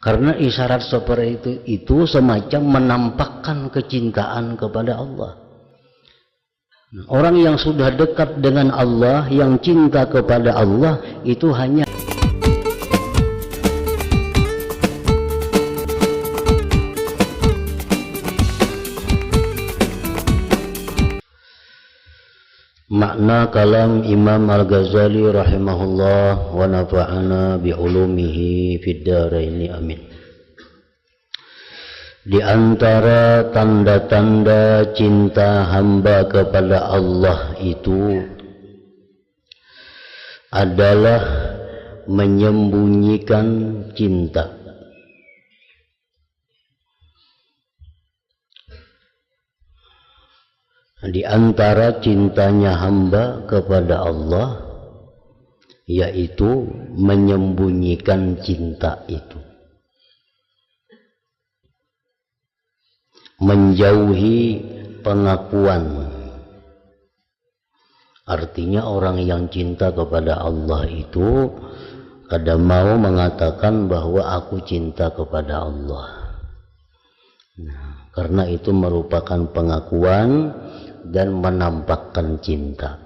Karena isyarat seperti itu semacam menampakkan kecintaan kepada Allah. Orang yang sudah dekat dengan Allah, yang cinta kepada Allah, itu hanya makna kalam Imam Al-Ghazali rahimahullah wa nafa'ana bi'ulumihi fid dharaini amin. Di antara tanda-tanda cinta hamba kepada Allah itu adalah menyembunyikan cinta. Di antara cintanya hamba kepada Allah yaitu menyembunyikan cinta itu, menjauhi pengakuan. Artinya orang yang cinta kepada Allah itu kadang mau mengatakan bahwa aku cinta kepada Allah. Nah, karena itu merupakan pengakuan dan menampakkan cinta.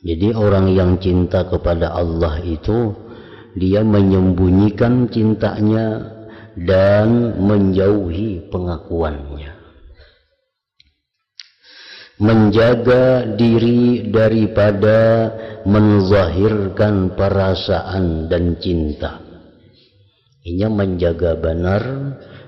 Jadi orang yang cinta kepada Allah itu dia menyembunyikan cintanya dan menjauhi pengakuannya, menjaga diri daripada menzahirkan perasaan dan cinta. Ini menjaga benar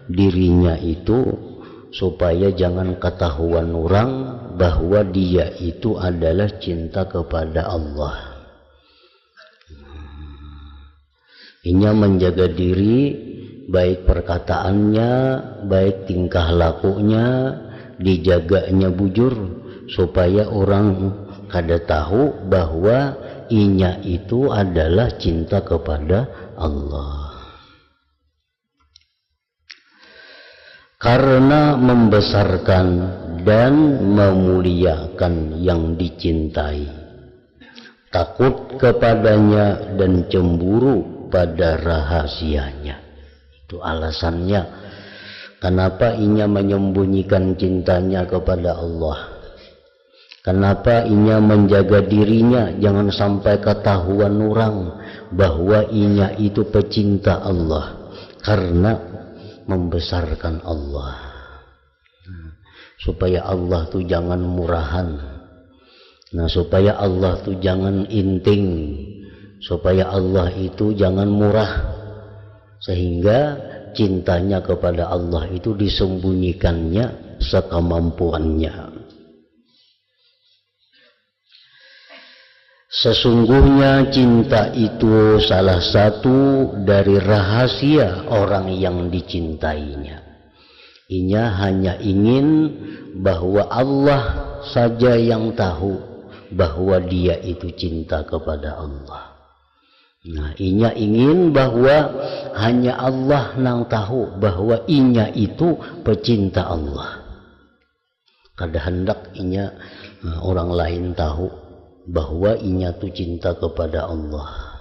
dirinya itu supaya jangan ketahuan orang bahwa dia itu adalah cinta kepada Allah. Ini menjaga diri, baik perkataannya, baik tingkah lakunya, dijaganya bujur supaya orang kada tahu bahwa inya itu adalah cinta kepada Allah. Karena membesarkan dan memuliakan yang dicintai, takut kepadanya dan cemburu pada rahasianya. Itu alasannya kenapa inya menyembunyikan cintanya kepada Allah. Kenapa inya menjaga dirinya jangan sampai ketahuan orang bahwa inya itu pecinta Allah. Karena membesarkan Allah, supaya Allah tuh jangan murahan, supaya Allah tuh jangan inting, supaya Allah itu jangan murah, sehingga cintanya kepada Allah itu disembunyikannya sekemampuannya. Sesungguhnya cinta itu salah satu dari rahasia orang yang dicintainya. Inya hanya ingin bahwa Allah saja yang tahu bahwa dia itu cinta kepada Allah. Inya ingin bahwa hanya Allah yang tahu bahwa inya itu pecinta Allah. Kada hendak inya orang lain tahu bahwa inya tu cinta kepada Allah.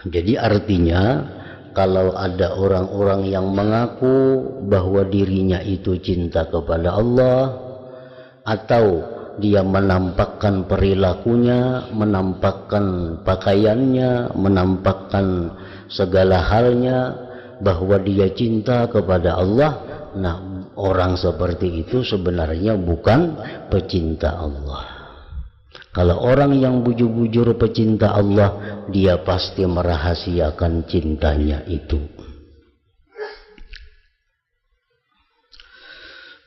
Jadi artinya kalau ada orang-orang yang mengaku bahwa dirinya itu cinta kepada Allah, atau dia menampakkan perilakunya, menampakkan pakaiannya, menampakkan segala halnya bahwa dia cinta kepada Allah, orang seperti itu sebenarnya bukan pecinta Allah. Kalau orang yang bujur-bujur pecinta Allah, dia pasti merahasiakan cintanya itu.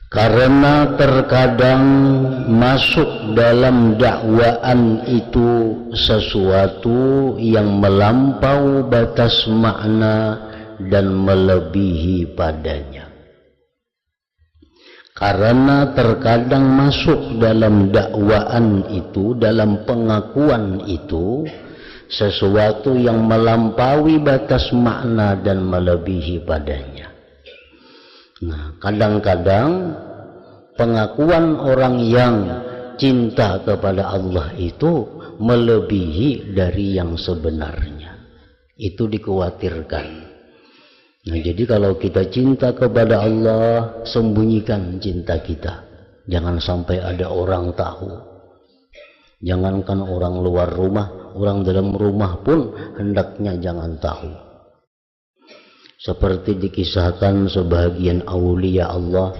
Karena terkadang masuk dalam dakwaan itu sesuatu yang melampau batas makna dan melebihi padanya. Karena terkadang masuk dalam dakwaan itu, dalam pengakuan itu, sesuatu yang melampaui batas makna dan melebihi padanya. Kadang-kadang pengakuan orang yang cinta kepada Allah itu melebihi dari yang sebenarnya. Itu dikhawatirkan. Nah, jadi kalau kita cinta kepada Allah, sembunyikan cinta kita. Jangan sampai ada orang tahu. Jangankan orang luar rumah, orang dalam rumah pun hendaknya jangan tahu. Seperti dikisahkan sebagian aulia Allah,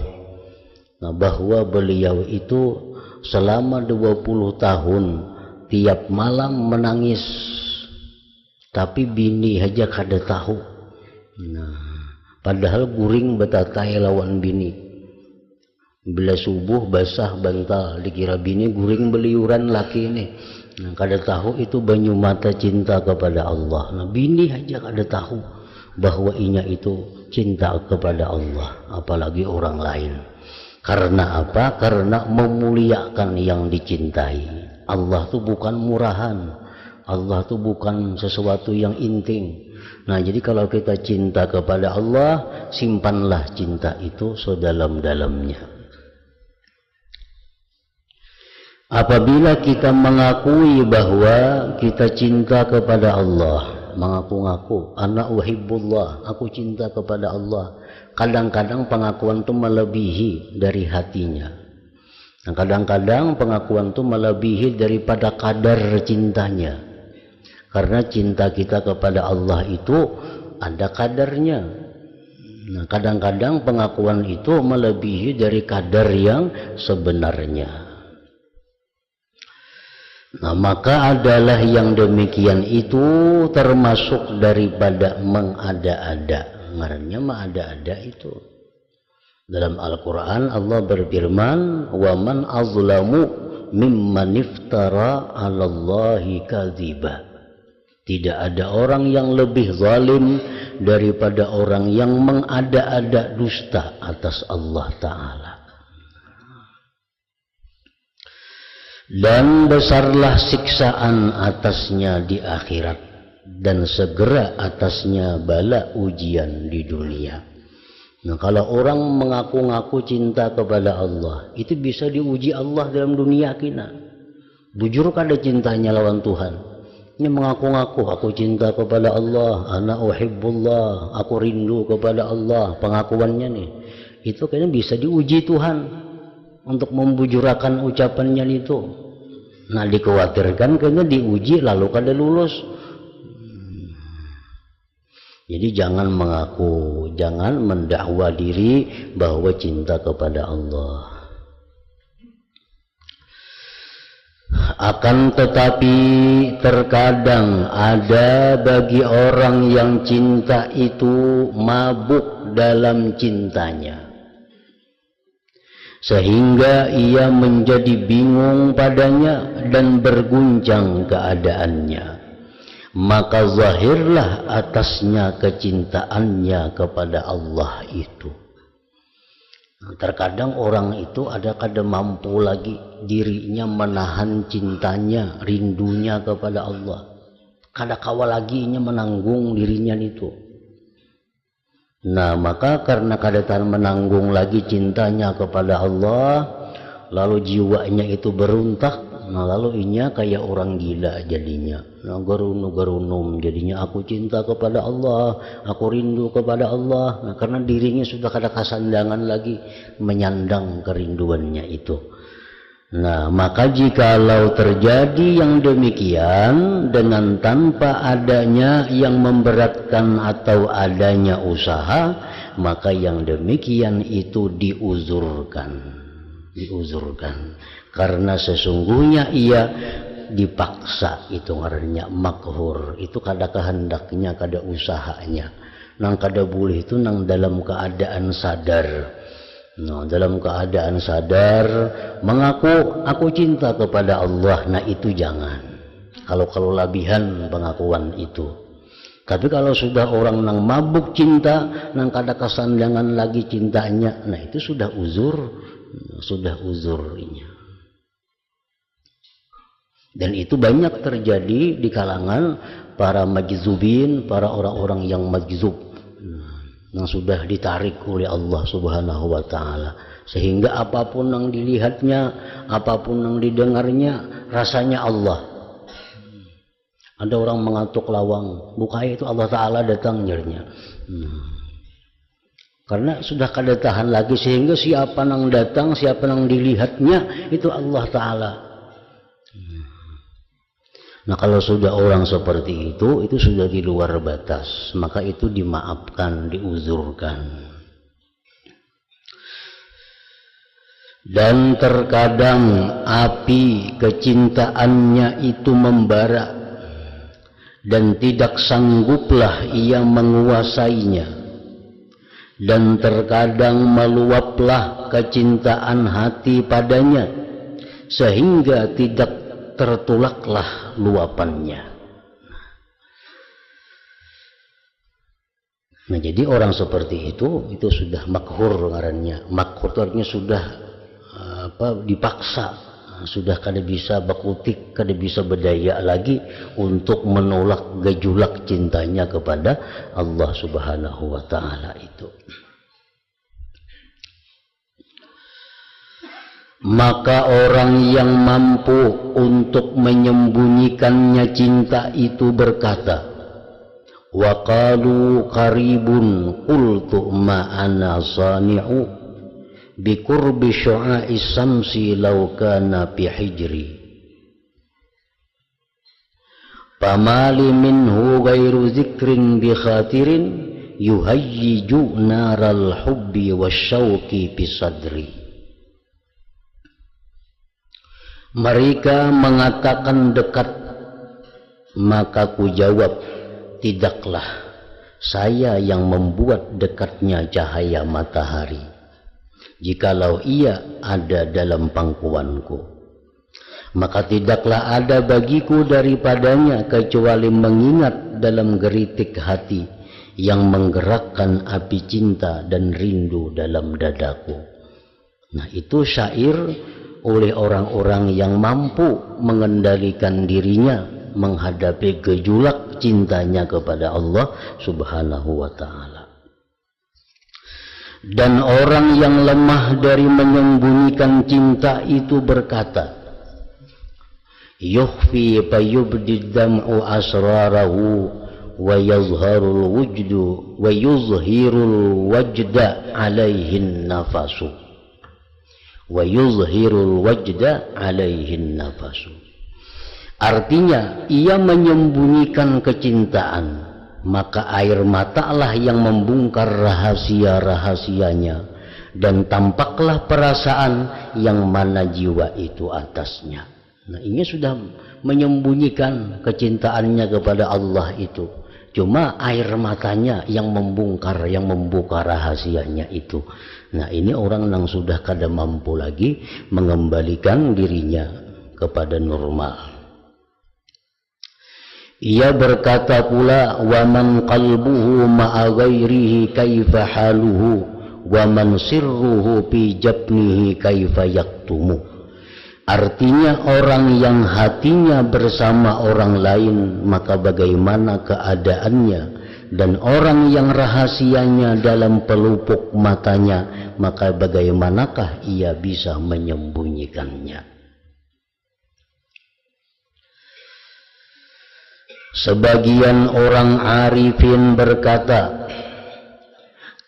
nah, bahwa beliau itu selama 20 tahun tiap malam menangis, tapi bini aja kada tahu. Nah, padahal guring betatai lawan bini. Bila subuh basah bantal, dikira bini guring beliuran laki ini. Nah, kada tahu itu banyu mata cinta kepada Allah. Nah, bini aja kada tahu bahwa inya itu cinta kepada Allah, apalagi orang lain. Karena apa? Karena memuliakan yang dicintai. Allah itu bukan murahan, Allah itu bukan sesuatu yang inting. Nah, jadi kalau kita cinta kepada Allah, simpanlah cinta itu sedalam-dalamnya. Apabila kita mengakui bahwa kita cinta kepada Allah, mengaku-ngaku, ana uhibbullah, aku cinta kepada Allah. Kadang-kadang pengakuan itu melebihi dari hatinya. Nah, kadang-kadang pengakuan itu melebihi daripada kadar cintanya. Karena cinta kita kepada Allah itu ada kadarnya. Nah, kadang-kadang pengakuan itu melebihi dari kadar yang sebenarnya. Nah, maka adalah yang demikian itu termasuk daripada mengada-ada. Ngarannya mengada-ada itu. Dalam Al-Quran Allah berfirman, wa man azlamu mimman iftara 'alallahi kadziba. Tidak ada orang yang lebih zalim daripada orang yang mengada-ada dusta atas Allah Ta'ala. Dan besarlah siksaan atasnya di akhirat, dan segera atasnya bala ujian di dunia. Nah, kalau orang mengaku-ngaku cinta kepada Allah, itu bisa diuji Allah dalam dunia kita. Bujur kada cintanya lawan Tuhan. Ini mengaku-ngaku, aku cinta kepada Allah, ana uhibbullah, aku rindu kepada Allah. Pengakuannya nih, itu kayaknya bisa diuji Tuhan untuk membujurakan ucapannya itu. Nah, dikhawatirkan kayaknya diuji lalu kada lulus. Jadi jangan mengaku, jangan mendakwa diri bahwa cinta kepada Allah. Akan tetapi terkadang ada bagi orang yang cinta itu mabuk dalam cintanya, sehingga ia menjadi bingung padanya dan berguncang keadaannya. Maka zahirlah atasnya kecintaannya kepada Allah itu. Nah, terkadang orang itu ada kada mampu lagi dirinya menahan cintanya, rindunya kepada Allah. Kada kawa lagi nya menanggung dirinya itu. Nah, maka karena kada tahan menanggung lagi cintanya kepada Allah, lalu jiwanya itu beruntak. Nah, lalu inya kayak orang gila jadinya. Nah, garunum jadinya, aku cinta kepada Allah, aku rindu kepada Allah. Nah, karena dirinya sudah kada kasandangan lagi menyandang kerinduannya itu. Nah, maka jikalau terjadi yang demikian dengan tanpa adanya yang memberatkan atau adanya usaha, maka yang demikian itu diuzurkan. Karena sesungguhnya ia dipaksa, itu ngarannya makhur. Itu kada kehendaknya, kada usahanya. Nang kada boleh itu nang dalam keadaan sadar. Nah, dalam keadaan sadar mengaku aku cinta kepada Allah, nah itu jangan. Kalau labihan pengakuan itu. Tapi kalau sudah orang nang mabuk cinta, nang kada kesandangan lagi cintanya, nah itu sudah uzurnya. Dan itu banyak terjadi di kalangan para majzubin, para orang-orang yang majzub, yang sudah ditarik oleh Allah Subhanahu wa Ta'ala, sehingga apapun yang dilihatnya, apapun yang didengarnya, rasanya Allah. Ada orang mengatuk lawang, buka itu Allah Ta'ala datang nyarinya. Karena sudah kada tahan lagi, sehingga siapa yang datang, siapa yang dilihatnya itu Allah Ta'ala. Nah kalau sudah orang seperti itu sudah di luar batas, maka itu dimaafkan, diuzurkan. Dan terkadang api kecintaannya itu membara dan tidak sangguplah ia menguasainya, dan terkadang meluaplah kecintaan hati padanya sehingga tidak tertolaklah luapannya. Nah jadi orang seperti itu sudah makhur ngarannya. Makhur itu artinya sudah dipaksa, sudah kada bisa bakutik, kada bisa berdaya lagi untuk menolak gejolak cintanya kepada Allah Subhanahu wa Ta'ala itu. Maka orang yang mampu untuk menyembunyikannya cinta itu berkata, wa qalu qaribun qultu ma ana sani'u biqurbi syu'a'is samsi law kana fi hijri famali minhu ghairu zikrin bi khatirin yuhayyiju naral hubbi wasyauqi fi sadri. Mereka mengatakan dekat, maka ku jawab, tidaklah saya yang membuat dekatnya cahaya matahari, jikalau ia ada dalam pangkuanku. Maka tidaklah ada bagiku daripadanya kecuali mengingat dalam geritik hati yang menggerakkan api cinta dan rindu dalam dadaku. Nah itu syair oleh orang-orang yang mampu mengendalikan dirinya menghadapi gejolak cintanya kepada Allah Subhanahu wa Ta'ala. Dan orang yang lemah dari menyembunyikan cinta itu berkata, yukhfi fayubdi dam'u asrarahu wa yazharul wujdu wa yuzhirul wajda alaihin nafasu wa yuzhirul wajda alaihin nafasu. Artinya ia menyembunyikan kecintaan, maka air matalah yang membongkar rahasia-rahasianya, dan tampaklah perasaan yang mana jiwa itu atasnya. Nah ini sudah menyembunyikan kecintaannya kepada Allah itu, cuma air matanya yang membongkar, yang membuka rahasianya itu. Nah ini orang yang sudah kada mampu lagi mengembalikan dirinya kepada normal. Ia berkata pula, wa man qalbuhu ma'a ghairihi kaifa haluhu wa man sirruhu fi jabnihi kaifa yaktumu. Artinya orang yang hatinya bersama orang lain maka bagaimana keadaannya, dan orang yang rahasianya dalam pelupuk matanya maka bagaimanakah ia bisa menyembunyikannya. Sebagian orang arifin berkata,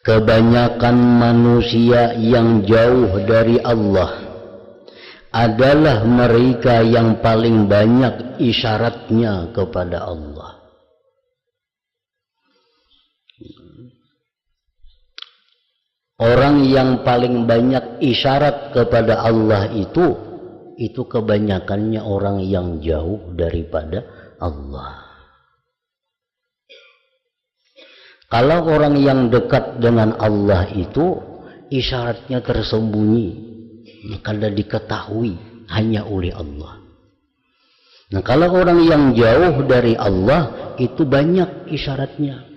kebanyakan manusia yang jauh dari Allah adalah mereka yang paling banyak isyaratnya kepada Allah. Orang yang paling banyak isyarat kepada Allah itu kebanyakannya orang yang jauh daripada Allah. Kalau orang yang dekat dengan Allah itu isyaratnya tersembunyi, kada diketahui hanya oleh Allah. Nah kalau orang yang jauh dari Allah itu banyak isyaratnya,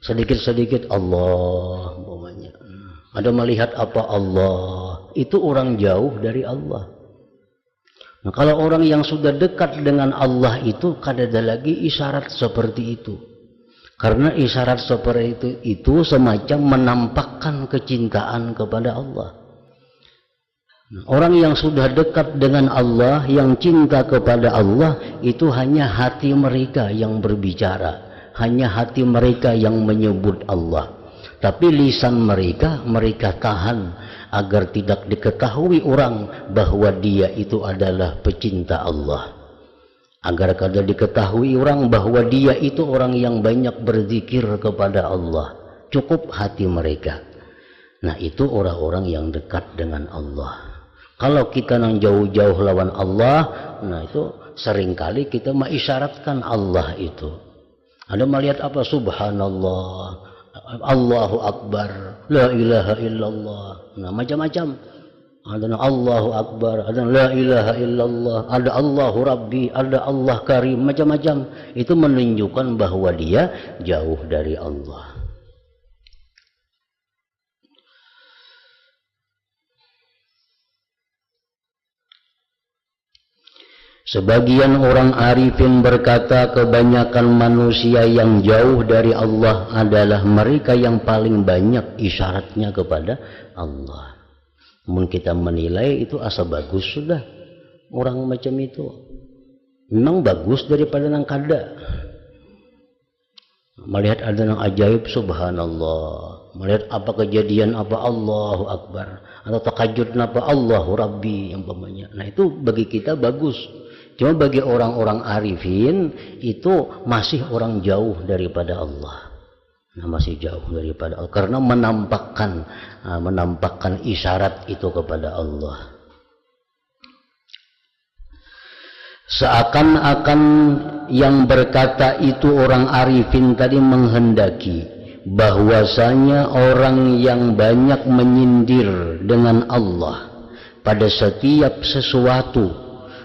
sedikit-sedikit Allah umpamanya. Ada melihat apa Allah, itu orang jauh dari Allah. Nah kalau orang yang sudah dekat dengan Allah itu kada ada lagi isyarat seperti itu. Karena isyarat seperti itu semacam menampakkan kecintaan kepada Allah. Orang yang sudah dekat dengan Allah, yang cinta kepada Allah, itu hanya hati mereka yang berbicara, hanya hati mereka yang menyebut Allah. Tapi lisan mereka tahan agar tidak diketahui orang bahwa dia itu adalah pecinta Allah. Agar kada diketahui orang bahwa dia itu orang yang banyak berzikir kepada Allah. Cukup hati mereka. Nah, itu orang-orang yang dekat dengan Allah. Kalau kita nang jauh-jauh lawan Allah, nah itu seringkali kita mengisyaratkan Allah itu. Ada melihat apa? Subhanallah, Allahu Akbar, la ilaha illallah. Nah, macam-macam. Ada Allahu Akbar, ada la ilaha illallah, ada Allahu Rabbi, ada Allah Karim, macam-macam. Itu menunjukkan bahwa dia jauh dari Allah. Sebagian orang arifin berkata kebanyakan manusia yang jauh dari Allah adalah mereka yang paling banyak isyaratnya kepada Allah. Namun kita menilai itu asa bagus sudah. Orang macam itu memang bagus daripada nang kada. Melihat ada nang ajaib, subhanallah. Melihat apa kejadian apa, Allahu Akbar. Atau takajud apa, Allahu Rabbi umpamanya. Nah, itu bagi kita bagus. Cuma bagi orang-orang arifin itu masih orang jauh daripada Allah. Nah, masih jauh daripada Allah karena menampakkan isyarat itu kepada Allah. Seakan-akan yang berkata itu orang arifin tadi menghendaki bahwasanya orang yang banyak menyindir dengan Allah pada setiap sesuatu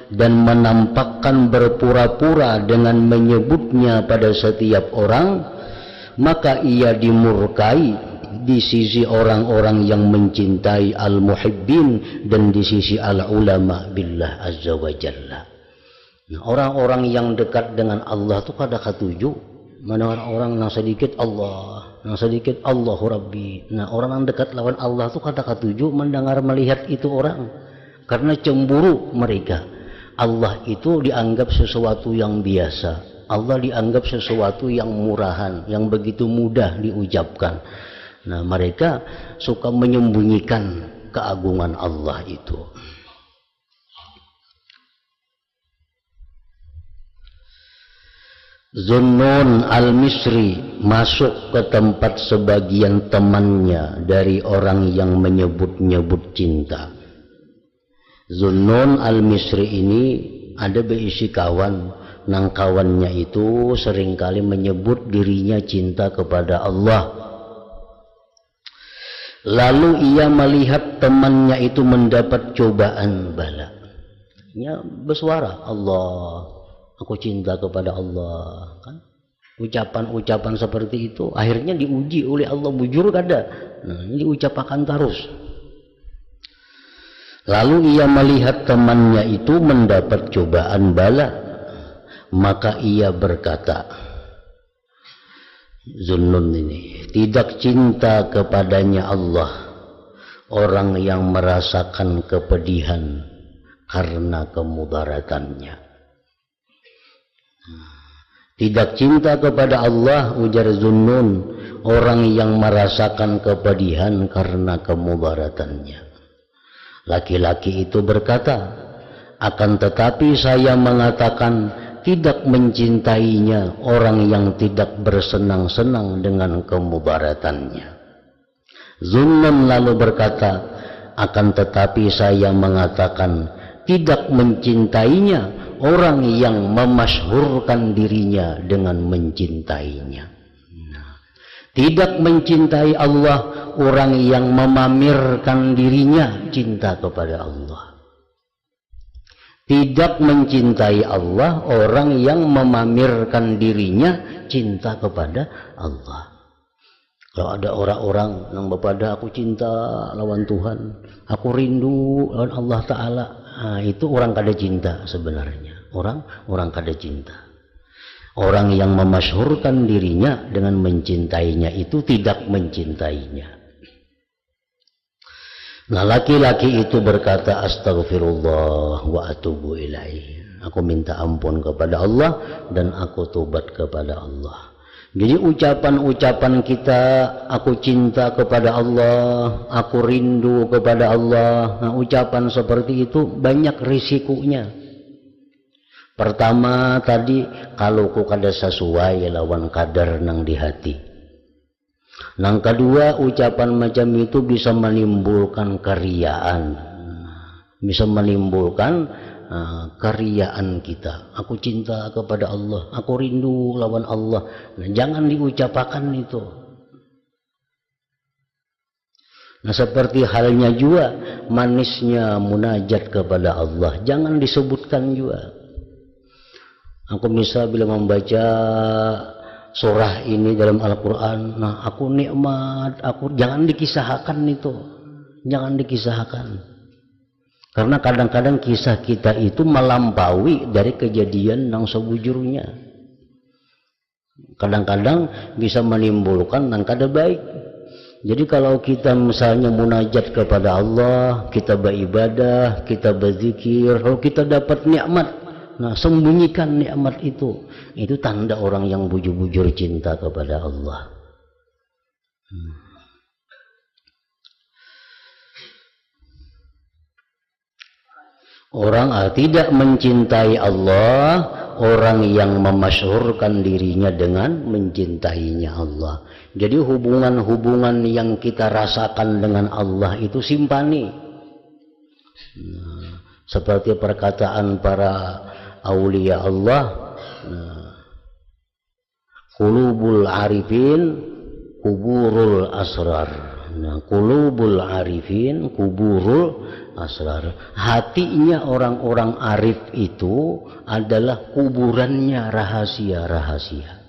dan menampakkan berpura-pura dengan menyebutnya pada setiap orang, maka ia dimurkai di sisi orang-orang yang mencintai al-muhibbin dan di sisi al-ulama billah azza wa jalla. Nah, orang-orang yang dekat dengan Allah itu kada katuju. Mana orang yang sedikit Allah, yang sedikit Allahu Rabbi. Nah, orang yang dekat lawan Allah itu kada katuju mendengar melihat itu orang karena cemburu mereka. Allah itu dianggap sesuatu yang biasa. Allah dianggap sesuatu yang murahan, yang begitu mudah diucapkan. Nah, mereka suka menyembunyikan keagungan Allah itu. Zunnun al-Misri masuk ke tempat sebagian temannya dari orang yang menyebut-nyebut cinta. Zunnun al-Misri ini ada berisi kawan, nang kawannya itu seringkali menyebut dirinya cinta kepada Allah. Lalu ia melihat temannya itu mendapat cobaan bala. Ia bersuara, Allah, aku cinta kepada Allah, kan? Ucapan-ucapan seperti itu akhirnya diuji oleh Allah, bujur kada. Nah, ini diucapkan terus. Lalu ia melihat temannya itu mendapat cobaan bala, maka ia berkata, Zunnun ini tidak cinta kepadanya Allah orang yang merasakan kepedihan karena kemudaratannya. Tidak cinta kepada Allah, ujar Zunnun, orang yang merasakan kepedihan karena kemudaratannya. Laki-laki itu berkata, akan tetapi saya mengatakan tidak mencintainya orang yang tidak bersenang-senang dengan kemudaratannya. Zunnun lalu berkata, akan tetapi saya mengatakan tidak mencintainya orang yang memasyhurkan dirinya dengan mencintainya. Tidak mencintai Allah orang yang memamerkan dirinya cinta kepada Allah. Tidak mencintai Allah orang yang memamerkan dirinya cinta kepada Allah. Kalau ada orang-orang yang berpada aku cinta lawan Tuhan, aku rindu lawan Allah Ta'ala, nah, itu orang kada cinta sebenarnya. Orang kada cinta. Orang yang memasyhurkan dirinya dengan mencintainya itu tidak mencintainya. Nah, laki-laki itu berkata, astagfirullah wa atubu ilaih. Aku minta ampun kepada Allah dan aku tobat kepada Allah. Jadi ucapan-ucapan kita, aku cinta kepada Allah, aku rindu kepada Allah. Nah, ucapan seperti itu banyak risikonya. Pertama tadi, kalau ku kada sesuai lawan kadar nang di hati. Nang kedua, ucapan macam itu bisa menimbulkan keriaan, bisa menimbulkan keriaan kita. Aku cinta kepada Allah, aku rindu lawan Allah. Nah, jangan diucapkan itu. Nah, seperti halnya juga manisnya munajat kepada Allah, jangan disebutkan juga. Aku misal bila membaca surah ini dalam Al-Quran, nah aku nikmat, aku jangan dikisahkan itu, jangan dikisahkan. Karena kadang-kadang kisah kita itu melampaui dari kejadian yang sebujurnya. Kadang-kadang bisa menimbulkan yang kada baik. Jadi kalau kita misalnya munajat kepada Allah, kita beribadah, kita berzikir, kalau kita dapat nikmat, nah sembunyikan nikmat itu tanda orang yang bujur-bujur cinta kepada Allah. Orang tidak mencintai Allah, orang yang memasyhurkan dirinya dengan mencintainya Allah. Jadi hubungan-hubungan yang kita rasakan dengan Allah itu simpani. Nah, seperti perkataan para aulia Allah, qulubul arifin kuburul asrar. Nah, qulubul arifin kuburul asrar. Hatinya orang-orang arif itu adalah kuburannya rahasia-rahasia.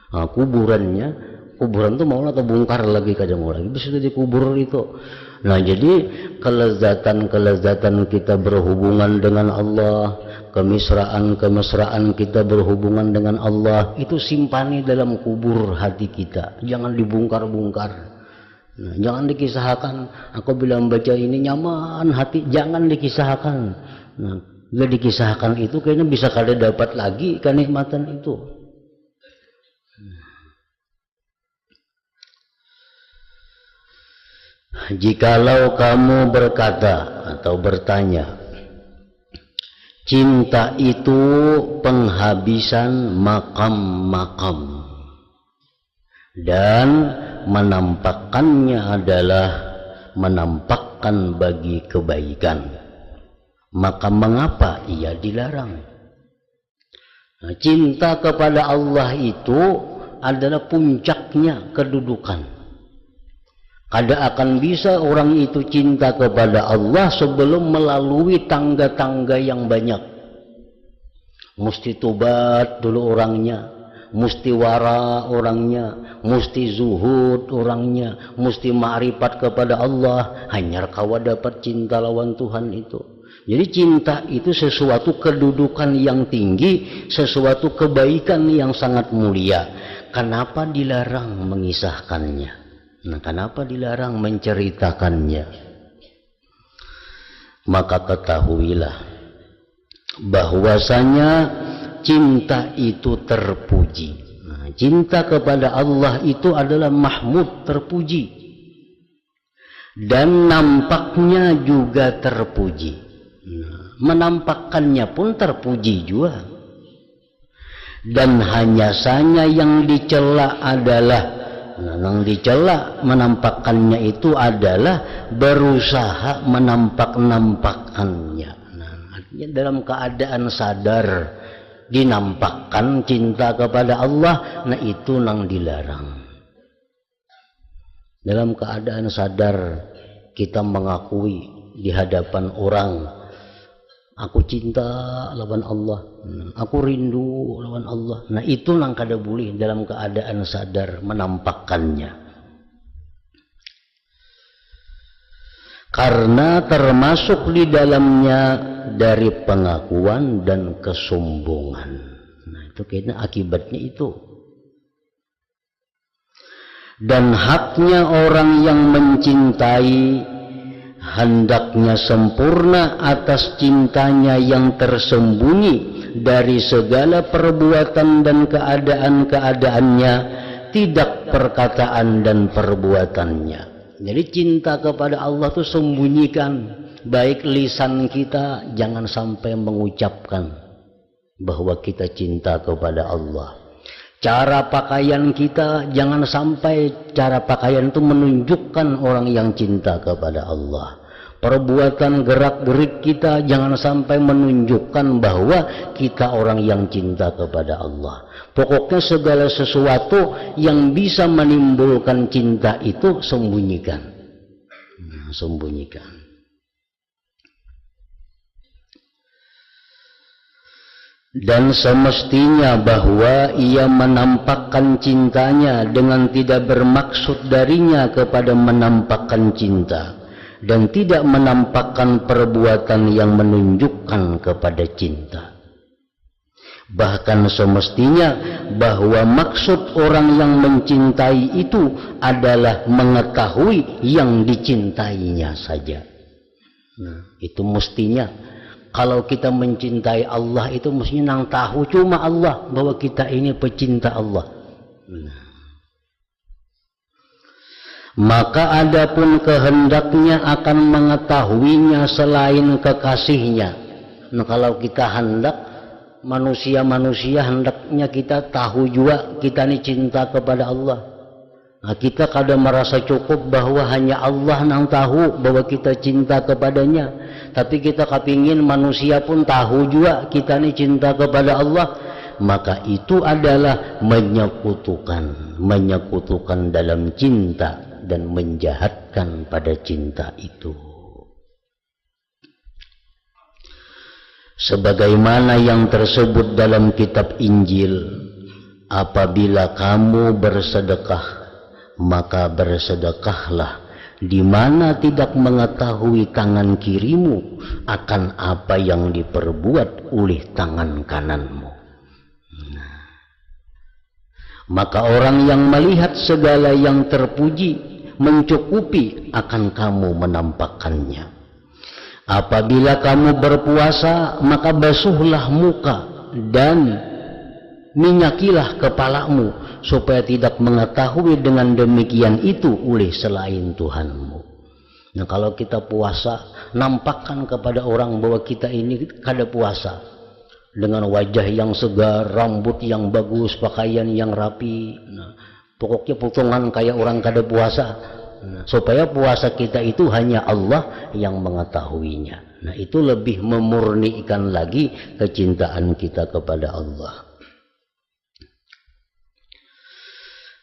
Nah, kuburan itu mau atau bongkar lagi kadang lagi bisa dikubur itu. Nah, jadi kelezatan kita berhubungan dengan Allah, kemesraan kita berhubungan dengan Allah, itu simpani dalam kubur hati kita, jangan dibongkar-bongkar. Nah, jangan dikisahkan. Aku bilang baca ini nyaman hati, jangan dikisahkan. Nah, bila dikisahkan itu kayaknya bisa kada dapat lagi kenikmatan itu. Jikalau kamu berkata atau bertanya, cinta itu penghabisan makam-makam dan menampakkannya adalah menampakkan bagi kebaikan, maka mengapa ia dilarang? Nah, cinta kepada Allah itu adalah puncaknya kedudukan. Kada akan bisa orang itu cinta kepada Allah sebelum melalui tangga-tangga yang banyak. Mesti tobat dulu orangnya, mesti wara orangnya, mesti zuhud orangnya, mesti ma'rifat kepada Allah, hanya kawa dapat cinta lawan Tuhan itu. Jadi cinta itu sesuatu kedudukan yang tinggi, sesuatu kebaikan yang sangat mulia. Kenapa dilarang mengisahkannya? Nah, kenapa dilarang menceritakannya? Maka ketahuilah bahwasanya cinta itu terpuji. Nah, cinta kepada Allah itu adalah mahmud, terpuji, dan nampaknya juga terpuji. Nah, menampakkannya pun terpuji juga. Dan hanya saja yang dicela adalah, yang dicela menampakkannya itu adalah berusaha menampak-nampakkannya. Nah, artinya dalam keadaan sadar dinampakkan cinta kepada Allah, nah itu nang dilarang. Dalam keadaan sadar kita mengakui di hadapan orang, aku cinta lawan Allah, aku rindu lawan Allah. Nah itu nang kada boleh dalam keadaan sadar menampakkannya. Karena termasuk di dalamnya dari pengakuan dan kesombongan. Nah itu kayaknya akibatnya itu. Dan haknya orang yang mencintai hendaknya sempurna atas cintanya yang tersembunyi dari segala perbuatan dan keadaan-keadaannya, tidak perkataan dan perbuatannya. Jadi cinta kepada Allah itu sembunyikan, baik lisan kita jangan sampai mengucapkan bahwa kita cinta kepada Allah. Cara pakaian kita jangan sampai cara pakaian itu menunjukkan orang yang cinta kepada Allah. Perbuatan gerak-gerik kita jangan sampai menunjukkan bahwa kita orang yang cinta kepada Allah. Pokoknya segala sesuatu yang bisa menimbulkan cinta itu sembunyikan. Sembunyikan. Dan semestinya bahwa ia menampakkan cintanya dengan tidak bermaksud darinya kepada menampakkan cinta, dan tidak menampakkan perbuatan yang menunjukkan kepada cinta. Bahkan semestinya bahwa maksud orang yang mencintai itu adalah mengetahui yang dicintainya saja. Nah, itu mestinya. Kalau kita mencintai Allah itu mestinya nang tahu cuma Allah bahwa kita ini pecinta Allah. Maka adapun kehendaknya akan mengetahuinya selain kekasihnya. Nah, kalau kita hendak manusia-manusia hendaknya kita tahu juga kita ini cinta kepada Allah. Nah, kita kadang merasa cukup bahwa hanya Allah yang tahu bahwa kita cinta kepadanya. Tapi kita kepingin manusia pun tahu juga kita ini cinta kepada Allah. Maka itu adalah menyekutukan dalam cinta dan menjahatkan pada cinta itu. Sebagaimana yang tersebut dalam kitab Injil, apabila kamu bersedekah, maka bersedekahlah di mana tidak mengetahui tangan kirimu akan apa yang diperbuat oleh tangan kananmu. Maka orang yang melihat segala yang terpuji mencukupi akan kamu menampakkannya. Apabila kamu berpuasa, maka basuhlah muka dan minyakilah kepalamu, supaya tidak mengetahui dengan demikian itu oleh selain Tuhanmu. Nah, kalau kita puasa, nampakkan kepada orang bahwa kita ini kada puasa, dengan wajah yang segar, rambut yang bagus, pakaian yang rapi. Nah, pokoknya potongan kayak orang kada puasa. Nah, supaya puasa kita itu hanya Allah yang mengetahuinya. Nah, itu lebih memurnikan lagi kecintaan kita kepada Allah.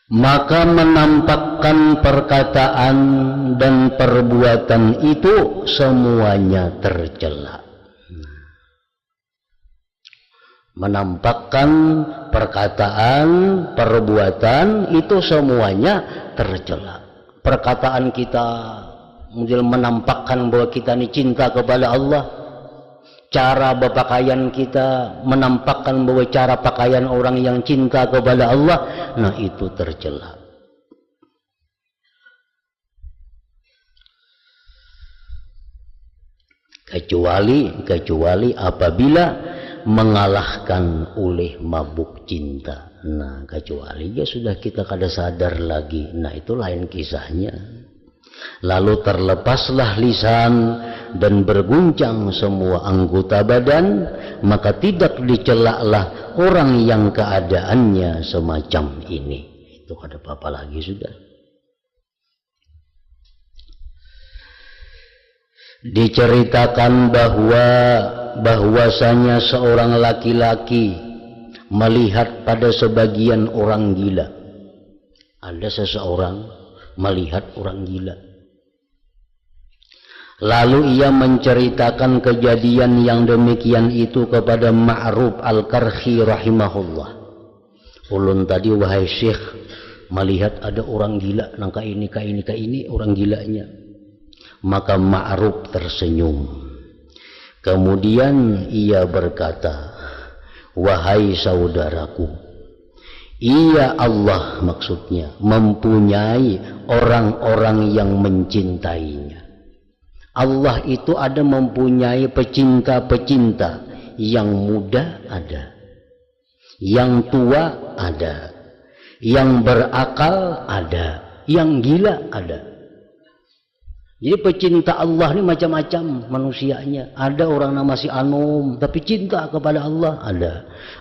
Maka menampakkan perkataan dan perbuatan itu semuanya tercela. Menampakkan perkataan, perbuatan itu semuanya tercela. Perkataan kita menampakkan bahwa kita ini cinta kepada Allah. Cara berpakaian kita menampakkan bahwa cara pakaian orang yang cinta kepada Allah, nah itu tercela. Kecuali apabila mengalahkan oleh mabuk cinta. Nah, kecuali ya sudah kita kada sadar lagi. Nah, itu lain kisahnya. Lalu terlepaslah lisan dan berguncang semua anggota badan, maka tidak dicelaklah orang yang keadaannya semacam ini. Itu kada apa-apa lagi sudah. Diceritakan bahwasanya seorang laki-laki melihat pada sebagian orang gila. Ada seseorang melihat orang gila. Lalu ia menceritakan kejadian yang demikian itu kepada Ma'ruf Al-Karhi rahimahullah. Ulun tadi wahai syekh melihat ada orang gila, nangka ini orang gilanya. Maka Ma'ruf tersenyum. Kemudian ia berkata, wahai saudaraku, ia Allah maksudnya mempunyai orang-orang yang mencintainya. Allah itu ada mempunyai pecinta-pecinta, yang muda ada, yang tua ada, yang berakal ada, yang gila ada. Jadi pecinta Allah ini macam-macam manusianya. Ada orang nama si Anum tapi cinta kepada Allah, ada.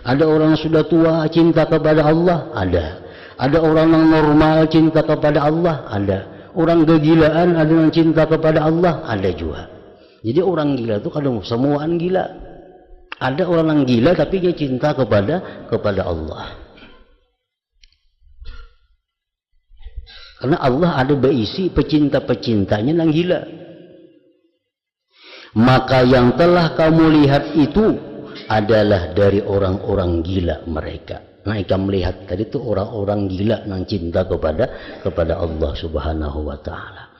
Ada orang sudah tua cinta kepada Allah, ada. Ada orang yang normal cinta kepada Allah, ada. Orang kegilaan ada yang cinta kepada Allah, ada juga. Jadi orang gila itu kadang semuaan gila. Ada orang yang gila tapi dia cinta kepada Allah. Karena Allah ada berisi pecinta-pecintanya yang gila. Maka yang telah kamu lihat itu adalah dari orang-orang gila mereka. Nah, kamu melihat tadi itu orang-orang gila yang cinta kepada Allah Subhanahu wa taala.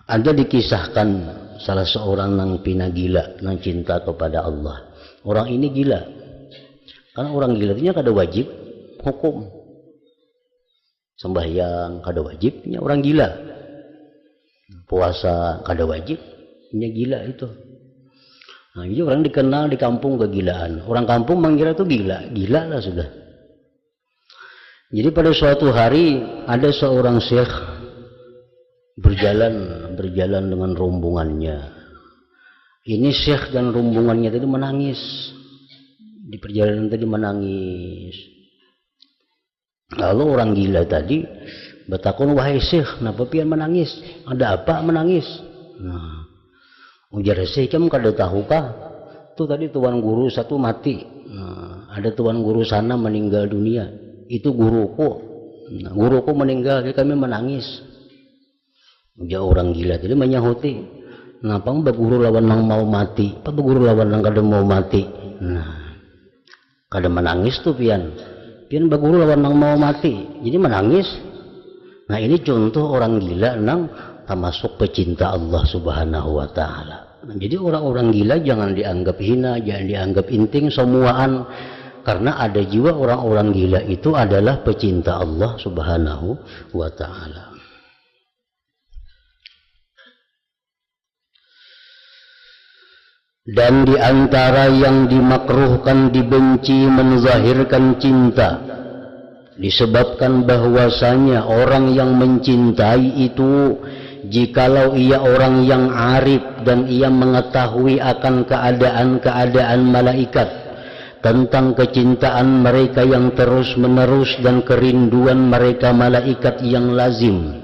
Ada dikisahkan salah seorang yang pina gila yang cinta kepada Allah. Orang ini gila. Karena orang gila itu kada wajib hukum. Sembahyang kada wajibnya orang gila, puasa kada wajibnya gila itu. Nah, jadi orang dikenal di kampung kegilaan. Orang kampung mengira itu gila lah sudah. Jadi pada suatu hari ada seorang syekh berjalan dengan rombongannya. Ini syekh dan rombongannya tadi menangis di perjalanan tadi menangis. Lalu orang gila tadi bertakun, wahai syekh, kenapa pian menangis? Ada apa menangis? Nah, ujar syekh, kamu kada tahukah? Tuh tadi tuan guru satu mati. Nah, ada tuan guru sana meninggal dunia. Itu guruku. Nah, guruku meninggal, jadi kami menangis. Ujar orang gila tadi menyahuti, kenapa berguru lawan yang mau mati? Apa berguru lawan yang kada mau mati? Nah, kada menangis tuh pian. Pian berguru lawan yang mau mati, jadi menangis. Nah, ini contoh orang gila nang termasuk pecinta Allah Subhanahu wa taala. Nah, jadi orang-orang gila jangan dianggap hina, jangan dianggap inting semuaan, karena ada juga orang-orang gila itu adalah pecinta Allah Subhanahu wa taala. Dan di antara yang dimakruhkan, dibenci, menzahirkan cinta, disebabkan bahwasanya orang yang mencintai itu, jikalau ia orang yang arif dan ia mengetahui akan keadaan-keadaan malaikat, tentang kecintaan mereka yang terus-menerus dan kerinduan mereka malaikat yang lazim,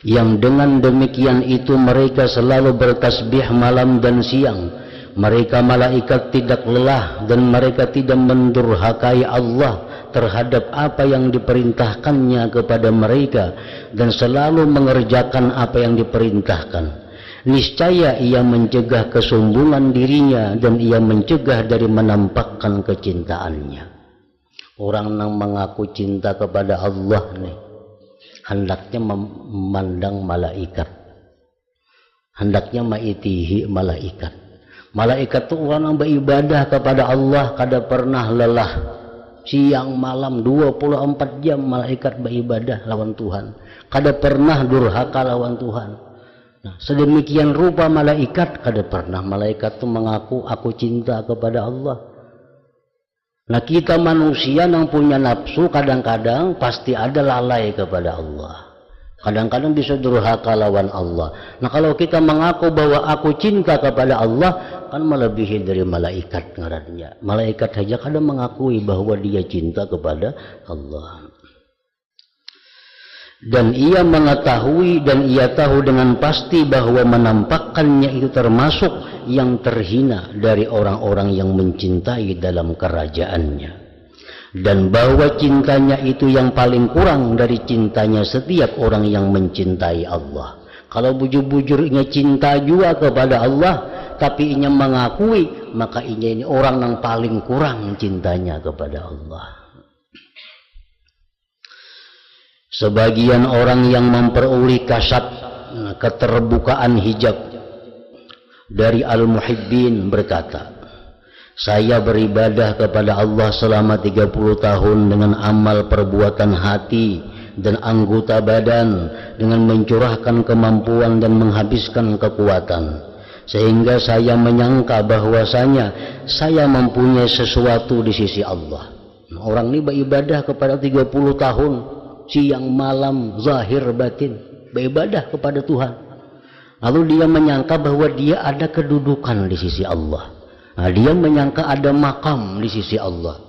yang dengan demikian itu mereka selalu bertasbih malam dan siang. Mereka malaikat tidak lelah dan mereka tidak mendurhakai Allah terhadap apa yang diperintahkannya kepada mereka, dan selalu mengerjakan apa yang diperintahkan. Niscaya ia mencegah kesombongan dirinya dan ia mencegah dari menampakkan kecintaannya. Orang yang mengaku cinta kepada Allah nih, hendaknya memandang malaikat, hendaknya maitihi malaikat. Malaikat itu orang yang beribadah kepada Allah kada pernah lelah, siang malam 24 jam malaikat beribadah lawan Tuhan, kada pernah durhaka lawan Tuhan. Nah, sedemikian rupa malaikat, kada pernah malaikat itu mengaku aku cinta kepada Allah. Nah, kita manusia yang punya nafsu kadang-kadang pasti ada lalai kepada Allah. Kadang-kadang bisa durhaka lawan Allah. Nah, kalau kita mengaku bahwa aku cinta kepada Allah, kan melebihi dari malaikat ngarannya. Malaikat saja kadang mengakui bahwa dia cinta kepada Allah. Dan ia mengetahui dan ia tahu dengan pasti bahwa menampakkannya itu termasuk yang terhina dari orang-orang yang mencintai dalam kerajaannya. Dan bahwa cintanya itu yang paling kurang dari cintanya setiap orang yang mencintai Allah. Kalau bujur-bujurnya cinta juga kepada Allah, tapi inya mengakui, maka inya ini orang yang paling kurang cintanya kepada Allah. Sebagian orang yang memperoleh kasat keterbukaan hijab dari Al-Muhibbin berkata, saya beribadah kepada Allah selama 30 tahun dengan amal perbuatan hati dan anggota badan dengan mencurahkan kemampuan dan menghabiskan kekuatan, sehingga saya menyangka bahwasanya saya mempunyai sesuatu di sisi Allah. Orang ini beribadah kepada 30 tahun, siang malam, zahir batin, beribadah kepada Tuhan. Lalu dia menyangka bahwa dia ada kedudukan di sisi Allah. Nah, dia menyangka ada makam di sisi Allah.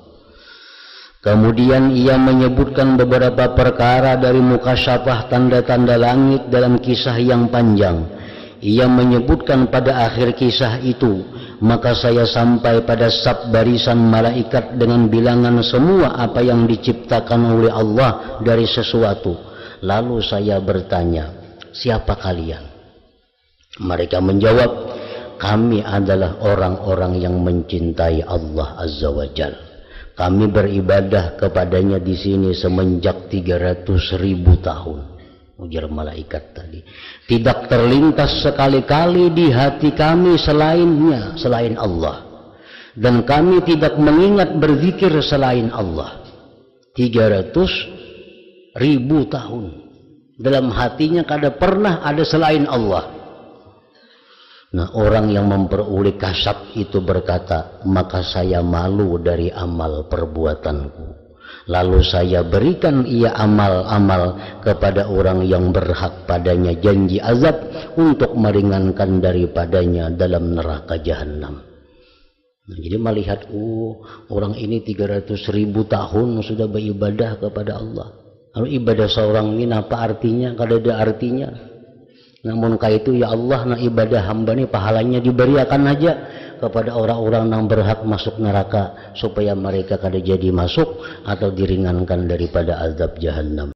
Kemudian ia menyebutkan beberapa perkara dari mukasyafah tanda-tanda langit dalam kisah yang panjang. Ia menyebutkan pada akhir kisah itu, maka saya sampai pada sab barisan malaikat dengan bilangan semua apa yang diciptakan oleh Allah dari sesuatu. Lalu saya bertanya, siapa kalian? Mereka menjawab, kami adalah orang-orang yang mencintai Allah Azza wa Jal. Kami beribadah kepadanya di sini semenjak 300.000 tahun. Ujar malaikat tadi. Tidak terlintas sekali-kali di hati kami selainnya, selain Allah. Dan kami tidak mengingat berzikir selain Allah. 300.000 tahun. Dalam hatinya kada pernah ada selain Allah. Nah, orang yang memperoleh kasab itu berkata, maka saya malu dari amal perbuatanku. Lalu saya berikan ia amal-amal kepada orang yang berhak padanya janji azab untuk meringankan daripadanya dalam neraka jahanam. Nah, jadi melihat, orang ini 300.000 tahun sudah beribadah kepada Allah. Lalu ibadah seorang ini apa artinya? Kada ada artinya. Namun kaitu ya Allah, na ibadah hamba ini pahalanya diberikan aja kepada orang-orang yang berhak masuk neraka supaya mereka kada jadi masuk atau diringankan daripada azab jahanam.